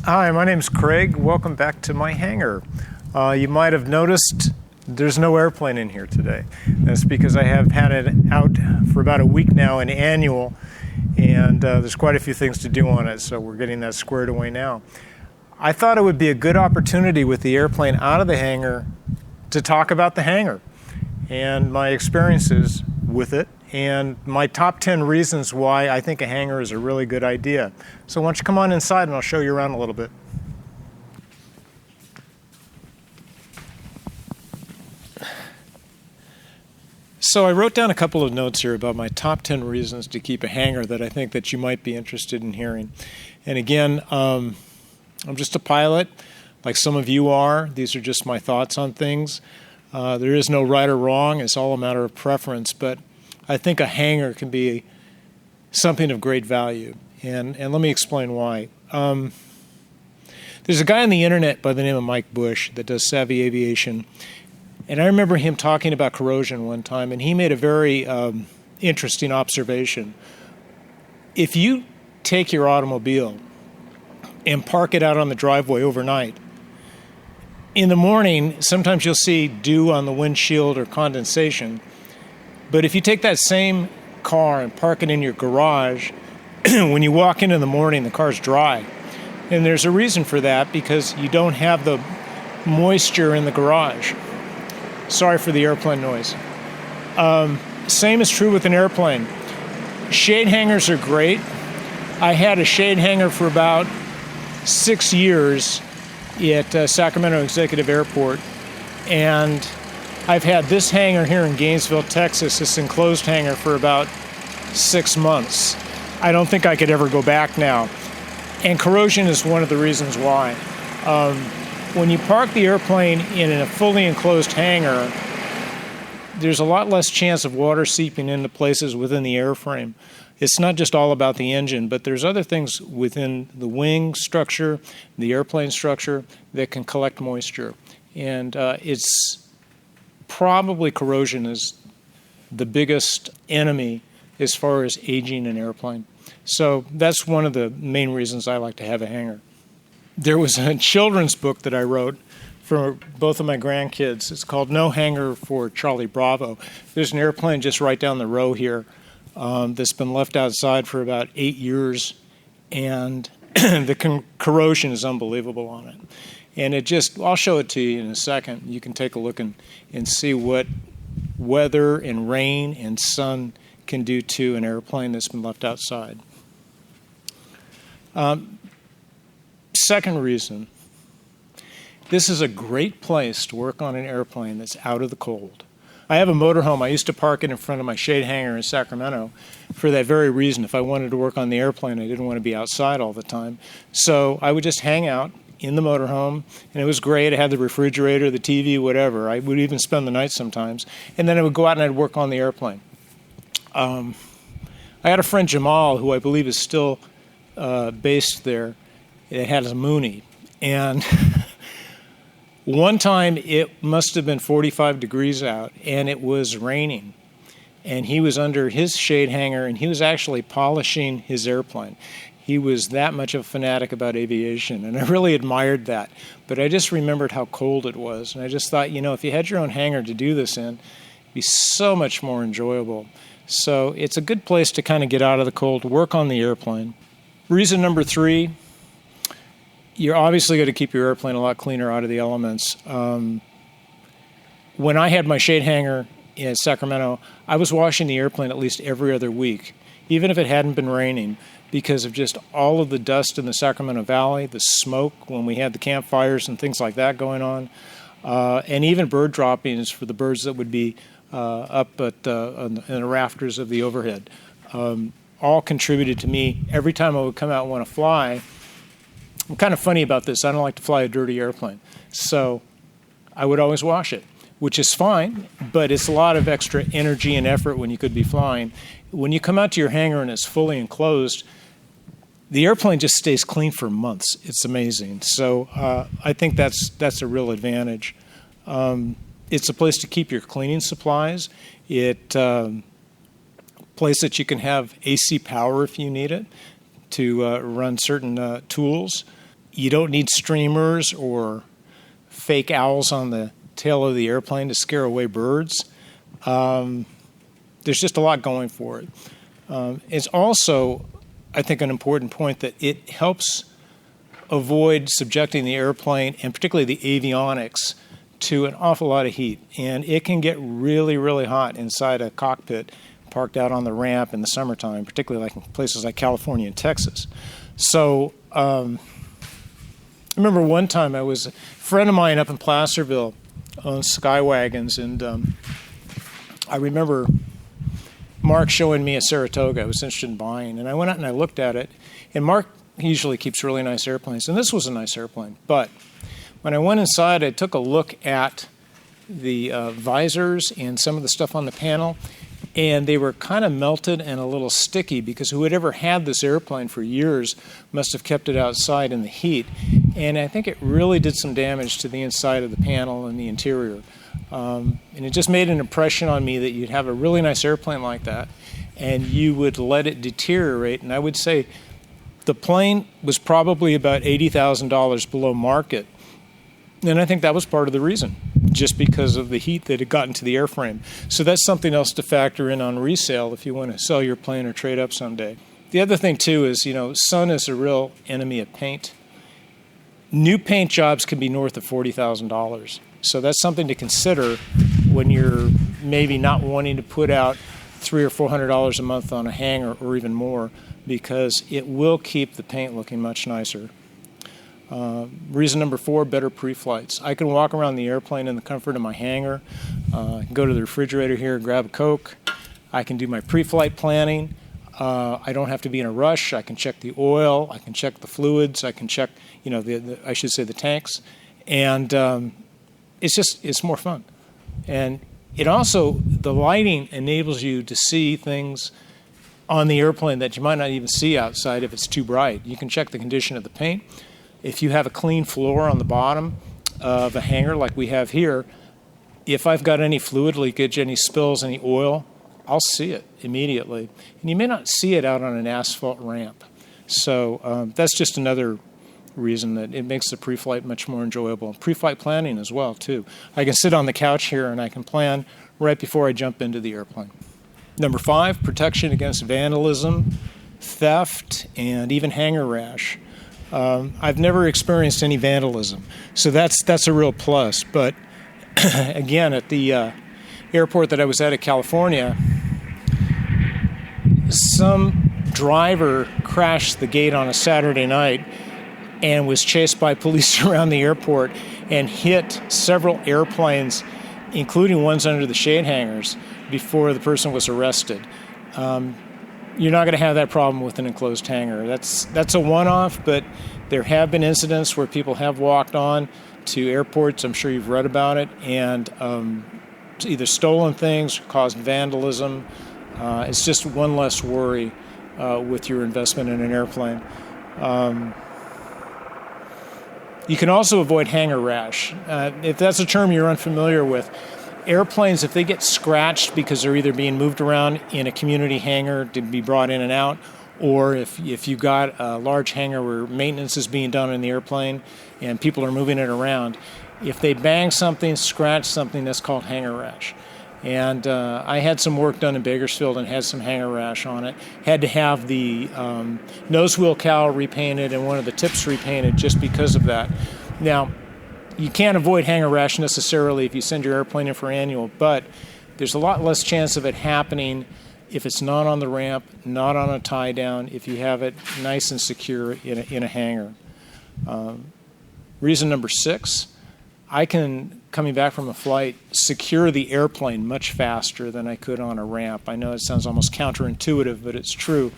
Hi, my name's Craig. Welcome back to my hangar. You might have noticed there's no airplane in here today. That's because I have had it out for about a week now, an annual, and there's quite a few things to do on it, so we're getting that squared away now. I thought it would be a good opportunity with the airplane out of the hangar to talk about the hangar and my experiences with it and my top 10 reasons why I think a hangar is a really good idea. So why don't you come on inside and I'll show you around a little bit. So I wrote down a couple of notes here about my top 10 reasons to keep a hangar that I think that you might be interested in hearing. And again, I'm just a pilot, like some of you are. These are just my thoughts on things. There is no right or wrong. It's all a matter of preference. But I think a hangar can be something of great value. And let me explain why. There's a guy on the internet by the name of Mike Bush that does Savvy Aviation. And I remember him talking about corrosion one time, and he made a very interesting observation. If you take your automobile and park it out on the driveway overnight, in the morning, sometimes you'll see dew on the windshield or condensation. But if you take that same car and park it in your garage, when you walk in the morning, the car's dry. And there's a reason for that, because you don't have the moisture in the garage. Sorry for the airplane noise. Same is true with an airplane. Shade hangars are great. I had a shade hangar for about 6 years at Sacramento Executive Airport, and I've had this hangar here in Gainesville, Texas, this enclosed hangar, for about 6 months. I don't think I could ever go back now. And corrosion is one of the reasons why. When you park the airplane in a fully enclosed hangar, there's a lot less chance of water seeping into places within the airframe. It's not just all about the engine, but there's other things within the wing structure, the airplane structure, that can collect moisture. And it's probably corrosion is the biggest enemy as far as aging an airplane. So that's one of the main reasons I like to have a hangar. There was a children's book that I wrote for both of my grandkids. It's called No Hangar for Charlie Bravo. There's an airplane just right down the row here that's been left outside for about 8 years, and the corrosion is unbelievable on it. And I'll show it to you in a second. You can take a look and see what weather and rain and sun can do to an airplane that's been left outside. Second reason, this is a great place to work on an airplane that's out of the cold. I have a motorhome. I used to park it in front of my shade hangar in Sacramento for that very reason. If I wanted to work on the airplane, I didn't want to be outside all the time. So I would just hang out in the motorhome, and it was great. I had the refrigerator, the TV, whatever. I would even spend the night sometimes. And then I would go out and I'd work on the airplane. I had a friend, Jamal, who I believe is still based there. It had a Mooney. And one time it must have been 45 degrees out, and it was raining. And he was under his shade hangar, and he was actually polishing his airplane. He was that much of a fanatic about aviation, and I really admired that. But I just remembered how cold it was, and I just thought, if you had your own hangar to do this in, it'd be so much more enjoyable. So it's a good place to kind of get out of the cold, work on the airplane. Reason number 3, you're obviously going to keep your airplane a lot cleaner out of the elements. When I had my shade hangar in Sacramento, I was washing the airplane at least every other week, even if it hadn't been raining, because of just all of the dust in the Sacramento Valley, the smoke when we had the campfires and things like that going on, and even bird droppings for the birds that would be up in the rafters of the overhead. All contributed to me every time I would come out and want to fly. I'm kind of funny about this. I don't like to fly a dirty airplane. So I would always wash it, which is fine, but it's a lot of extra energy and effort when you could be flying. When you come out to your hangar and it's fully enclosed, the airplane just stays clean for months. It's amazing. So I think that's a real advantage. It's a place to keep your cleaning supplies. It place that you can have AC power if you need it to run certain tools. You don't need streamers or fake owls on the tail of the airplane to scare away birds. There's just a lot going for it. It's also, I think, an important point that it helps avoid subjecting the airplane, and particularly the avionics, to an awful lot of heat. And it can get really, really hot inside a cockpit parked out on the ramp in the summertime, particularly like in places like California and Texas. So I remember one time a friend of mine up in Placerville owns Skywagons, and I remember Mark showing me a Saratoga I was interested in buying, and I went out and I looked at it, and Mark usually keeps really nice airplanes, and this was a nice airplane. But when I went inside, I took a look at the visors and some of the stuff on the panel, and they were kind of melted and a little sticky because whoever had this airplane for years must have kept it outside in the heat, and I think it really did some damage to the inside of the panel and the interior. And it just made an impression on me that you'd have a really nice airplane like that and you would let it deteriorate. And I would say the plane was probably about $80,000 below market. And I think that was part of the reason, just because of the heat that had gotten to the airframe. So that's something else to factor in on resale if you want to sell your plane or trade up someday. The other thing, too, is, sun is a real enemy of paint. New paint jobs can be north of $40,000. So that's something to consider when you're maybe not wanting to put out $300 or $400 a month on a hangar or even more, because it will keep the paint looking much nicer. Reason number 4, better pre-flights. I can walk around the airplane in the comfort of my hangar. I can go to the refrigerator here, grab a Coke. I can do my pre-flight planning. I don't have to be in a rush. I can check the oil. I can check the fluids. I can check, the tanks. And it's more fun. And it also, the lighting enables you to see things on the airplane that you might not even see outside if it's too bright. You can check the condition of the paint. If you have a clean floor on the bottom of a hangar like we have here, if I've got any fluid leakage, any spills, any oil, I'll see it immediately. And you may not see it out on an asphalt ramp. So that's just another reason that it makes the pre-flight much more enjoyable. Pre-flight planning as well, too. I can sit on the couch here and I can plan right before I jump into the airplane. Number 5, protection against vandalism, theft, and even hangar rash. I've never experienced any vandalism, so that's a real plus. But again, at the airport that I was at California, some driver crashed the gate on a Saturday night and was chased by police around the airport and hit several airplanes, including ones under the shade hangars, before the person was arrested. You're not going to have that problem with an enclosed hangar. That's a one-off, but there have been incidents where people have walked on to airports, I'm sure you've read about it, and either stolen things or caused vandalism. It's just one less worry with your investment in an airplane. You can also avoid hangar rash. If that's a term you're unfamiliar with, airplanes, if they get scratched because they're either being moved around in a community hangar to be brought in and out, or if you've got a large hangar where maintenance is being done in the airplane and people are moving it around, if they bang something, scratch something, that's called hangar rash. And I had some work done in Bakersfield and had some hangar rash on it. Had to have the nose wheel cowl repainted and one of the tips repainted just because of that. Now, you can't avoid hangar rash necessarily if you send your airplane in for annual, but there's a lot less chance of it happening if it's not on the ramp, not on a tie down, if you have it nice and secure in a hangar. Reason number 6, I can, coming back from a flight, secure the airplane much faster than I could on a ramp. I know it sounds almost counterintuitive, but it's true.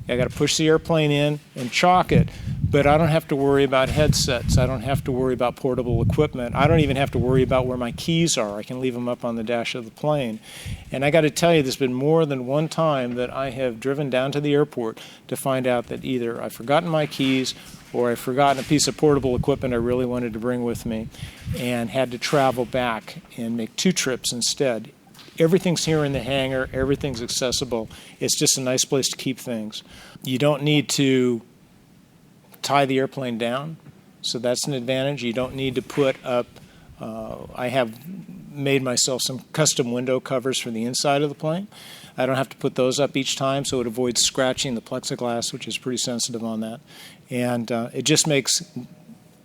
I got to push the airplane in and chalk it, but I don't have to worry about headsets. I don't have to worry about portable equipment. I don't even have to worry about where my keys are. I can leave them up on the dash of the plane. And I got to tell you, there's been more than one time that I have driven down to the airport to find out that either I've forgotten my keys or I've forgotten a piece of portable equipment I really wanted to bring with me and had to travel back and make 2 trips instead. Everything's here in the hangar. Everything's accessible. It's just a nice place to keep things. You don't need to tie the airplane down, so that's an advantage. You don't need to put up, I have made myself some custom window covers for the inside of the plane. I don't have to put those up each time, so it avoids scratching the plexiglass, which is pretty sensitive on that. And it just makes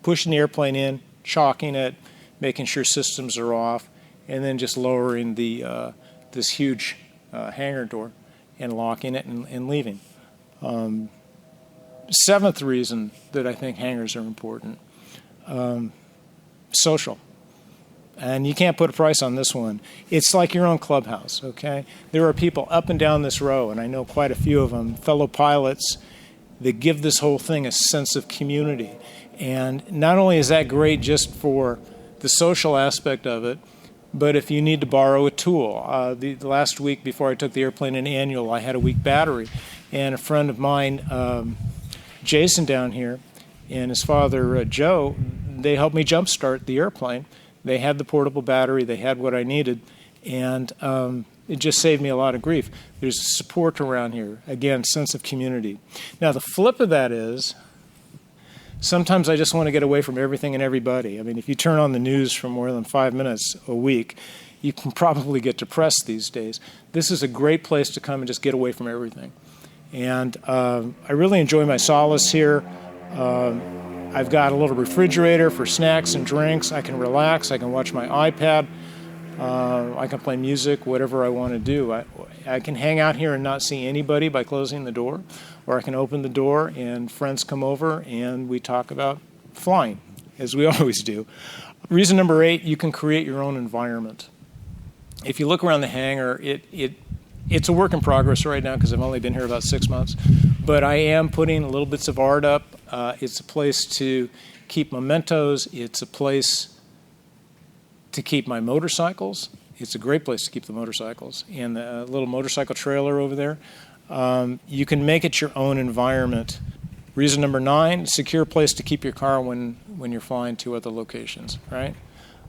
pushing the airplane in, chalking it, making sure systems are off, and then just lowering the this huge hangar door and locking it and leaving. Seventh reason that I think hangars are important, social. And you can't put a price on this one. It's like your own clubhouse, okay? There are people up and down this row, and I know quite a few of them, fellow pilots, that give this whole thing a sense of community. And not only is that great just for the social aspect of it, but if you need to borrow a tool. The last week before I took the airplane in annual, I had a weak battery. And a friend of mine, Jason down here, and his father, Joe, they helped me jumpstart the airplane. They had the portable battery, they had what I needed, and it just saved me a lot of grief. There's support around here. Again, sense of community. Now, the flip of that is, sometimes I just want to get away from everything and everybody. I mean, if you turn on the news for more than 5 minutes a week, you can probably get depressed these days. This is a great place to come and just get away from everything. And I really enjoy my solace here. I've got a little refrigerator for snacks and drinks. I can relax. I can watch my iPad. I can play music, whatever I want to do. I can hang out here and not see anybody by closing the door, or I can open the door and friends come over and we talk about flying, as we always do. Reason number 8, you can create your own environment. If you look around the hangar, it's a work in progress right now because I've only been here about 6 months, but I am putting little bits of art up. It's a place to keep mementos. It's a place to keep my motorcycles. It's a great place to keep the motorcycles. And the little motorcycle trailer over there. You can make it your own environment. Reason number 9, secure place to keep your car when you're flying to other locations, right?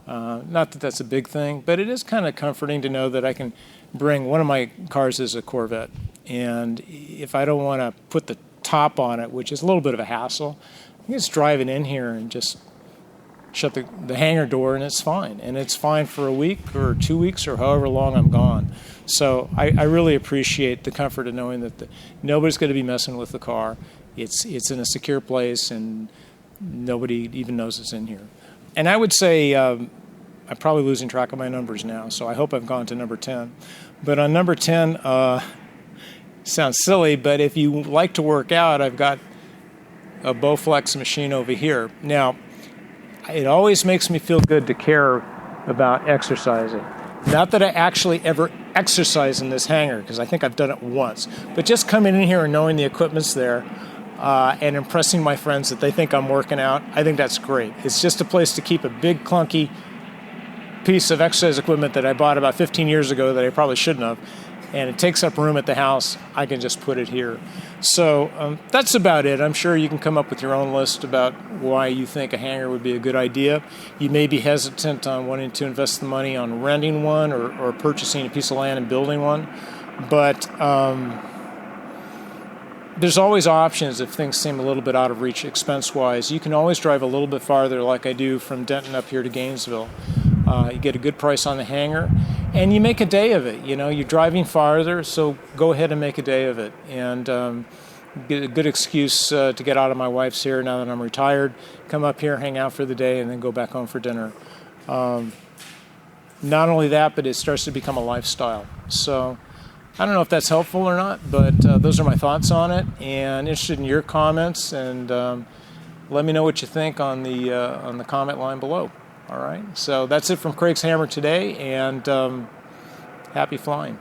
Not that that's a big thing, but it is kind of comforting to know that I can bring, one of my cars is a Corvette, and if I don't want to put the top on it, which is a little bit of a hassle, I can just drive it in here and just shut the hangar door and it's fine. And it's fine for a week or 2 weeks or however long I'm gone. So I really appreciate the comfort of knowing that nobody's going to be messing with the car. It's in a secure place and nobody even knows it's in here. And I would say, I'm probably losing track of my numbers now, so I hope I've gone to number 10. But on number 10, sounds silly, but if you like to work out, I've got a Bowflex machine over here. Now, it always makes me feel good to care about exercising. Not that I actually ever exercise in this hangar, because I think I've done it once, but just coming in here and knowing the equipment's there and impressing my friends that they think I'm working out, I think that's great. It's just a place to keep a big, clunky piece of exercise equipment that I bought about 15 years ago that I probably shouldn't have, and it takes up room at the house. I can just put it here. So that's about it. I'm sure you can come up with your own list about why you think a hangar would be a good idea. You may be hesitant on wanting to invest the money on renting one or purchasing a piece of land and building one, but there's always options if things seem a little bit out of reach expense-wise. You can always drive a little bit farther like I do from Denton up here to Gainesville. You get a good price on the hangar, and you make a day of it. You know, you're driving farther, so go ahead and make a day of it. And get a good excuse to get out of my wife's here now that I'm retired, come up here, hang out for the day, and then go back home for dinner. Not only that, but it starts to become a lifestyle. So I don't know if that's helpful or not, but those are my thoughts on it, and interested in your comments, and let me know what you think on the comment line below. All right, so that's it from Craig's Hammer today, and happy flying.